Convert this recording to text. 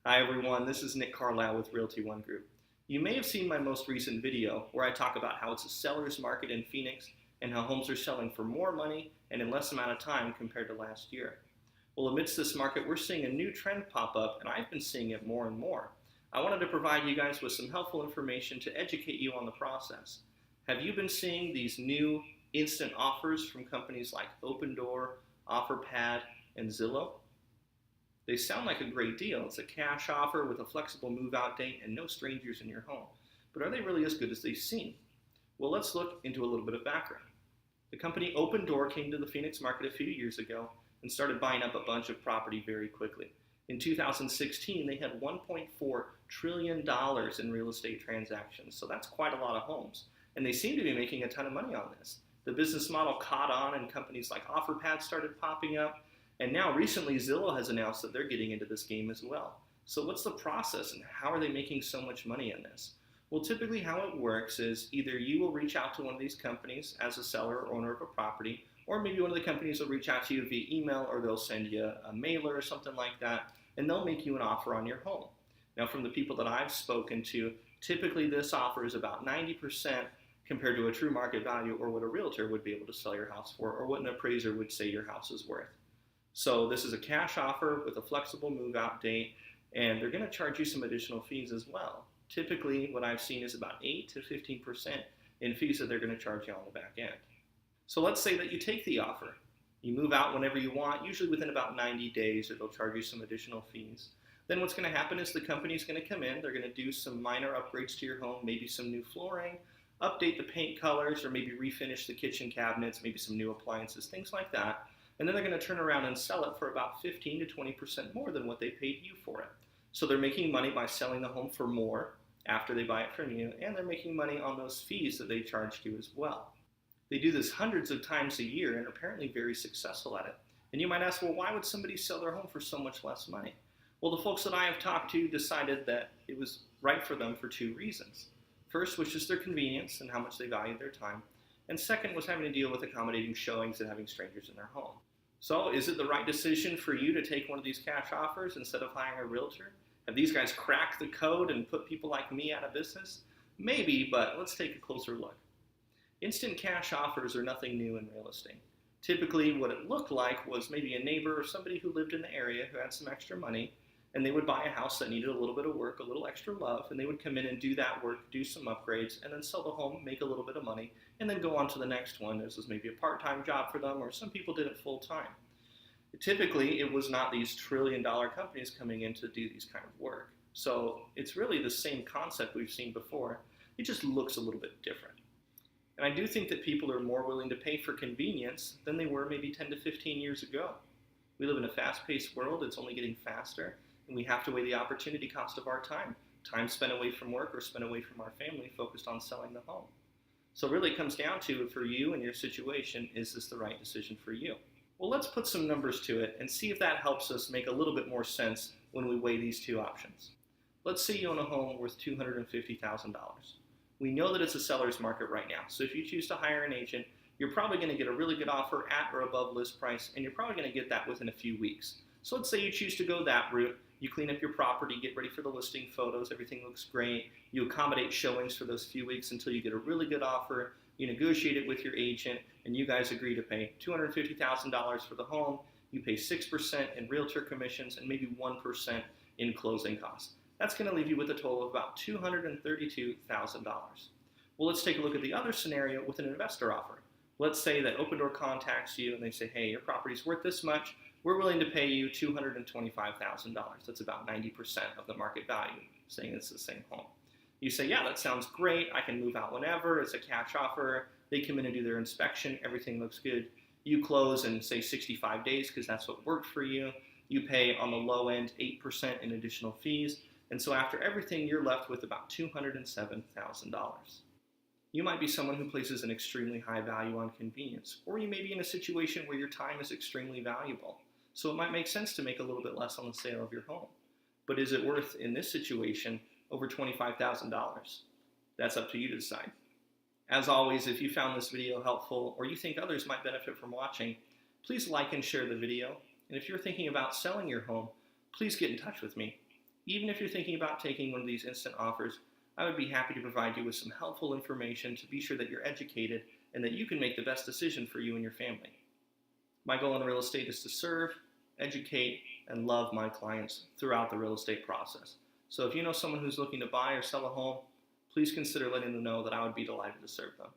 Hi everyone, this is Nick Carlisle with Realty One Group. You may have seen my most recent video where I talk about how it's a seller's market in Phoenix and how homes are selling for more money and in less amount of time compared to last year. Well, amidst this market, we're seeing a new trend pop up, and I've been seeing it more and more. I wanted to provide you guys with some helpful information to educate you on the process. Have you been seeing these new instant offers from companies like OpenDoor, OfferPad, and Zillow? They sound like a great deal. It's a cash offer with a flexible move-out date and no strangers in your home. But are they really as good as they seem? Well, let's look into a little bit of background. The company OpenDoor came to the Phoenix market a few years ago and started buying up a bunch of property very quickly. In 2016, they had $1.4 trillion in real estate transactions, so that's quite a lot of homes. And they seem to be making a ton of money on this. The business model caught on, and companies like OfferPad started popping up. And now recently Zillow has announced that they're getting into this game as well. So what's the process and how are they making so much money in this? Well, typically how it works is either you will reach out to one of these companies as a seller or owner of a property, or maybe one of the companies will reach out to you via email, or they'll send you a mailer or something like that, and they'll make you an offer on your home. Now, from the people that I've spoken to, typically this offer is about 90% compared to a true market value, or what a realtor would be able to sell your house for, or what an appraiser would say your house is worth. So this is a cash offer with a flexible move-out date, and they're going to charge you some additional fees as well. Typically, what I've seen is about 8 to 15% in fees that they're going to charge you on the back end. So let's say that you take the offer. You move out whenever you want, usually within about 90 days, or they'll charge you some additional fees. Then what's going to happen is the company's going to come in, they're going to do some minor upgrades to your home, maybe some new flooring, update the paint colors, or maybe refinish the kitchen cabinets, maybe some new appliances, things like that. And then they're going to turn around and sell it for about 15 to 20% more than what they paid you for it. So they're making money by selling the home for more after they buy it from you, and they're making money on those fees that they charged you as well. They do this hundreds of times a year and are apparently very successful at it. And you might ask, well, why would somebody sell their home for so much less money? Well, the folks that I have talked to decided that it was right for them for two reasons. First was just their convenience and how much they valued their time. And second was having to deal with accommodating showings and having strangers in their home. So is it the right decision for you to take one of these cash offers instead of hiring a realtor? Have these guys cracked the code and put people like me out of business? Maybe, but let's take a closer look. Instant cash offers are nothing new in real estate. Typically what it looked like was maybe a neighbor or somebody who lived in the area who had some extra money, and they would buy a house that needed a little bit of work, a little extra love, and they would come in and do that work, do some upgrades, and then sell the home, make a little bit of money, and then go on to the next one. This was maybe a part-time job for them, or some people did it full-time. Typically, it was not these trillion-dollar companies coming in to do these kind of work. So it's really the same concept we've seen before. It just looks a little bit different. And I do think that people are more willing to pay for convenience than they were maybe 10 to 15 years ago. We live in a fast-paced world. It's only getting faster. And we have to weigh the opportunity cost of our time. Time spent away from work or spent away from our family focused on selling the home. So really it comes down to, for you and your situation, is this the right decision for you? Well, let's put some numbers to it and see if that helps us make a little bit more sense when we weigh these two options. Let's say you own a home worth $250,000. We know that it's a seller's market right now. So if you choose to hire an agent, you're probably going to get a really good offer at or above list price, and you're probably going to get that within a few weeks. So let's say you choose to go that route. You clean up your property, get ready for the listing photos, everything looks great. You accommodate showings for those few weeks until you get a really good offer. You negotiate it with your agent, and you guys agree to pay $250,000 for the home. You pay 6% in realtor commissions and maybe 1% in closing costs. That's going to leave you with a total of about $232,000. Well, let's take a look at the other scenario with an investor offer. Let's say that OpenDoor contacts you and they say, hey, your property's worth this much. We're willing to pay you $225,000. That's about 90% of the market value, saying it's the same home. You say, yeah, that sounds great. I can move out whenever. It's a cash offer. They come in and do their inspection. Everything looks good. You close in, say, 65 days because that's what worked for you. You pay on the low end 8% in additional fees. And so after everything, you're left with about $207,000. You might be someone who places an extremely high value on convenience, or you may be in a situation where your time is extremely valuable. So it might make sense to make a little bit less on the sale of your home. But is it worth, in this situation, over $25,000? That's up to you to decide. As always, if you found this video helpful or you think others might benefit from watching, please like and share the video. And if you're thinking about selling your home, please get in touch with me. Even if you're thinking about taking one of these instant offers, I would be happy to provide you with some helpful information to be sure that you're educated and that you can make the best decision for you and your family. My goal in real estate is to serve, educate, and love my clients throughout the real estate process. So if you know someone who's looking to buy or sell a home, please consider letting them know that I would be delighted to serve them.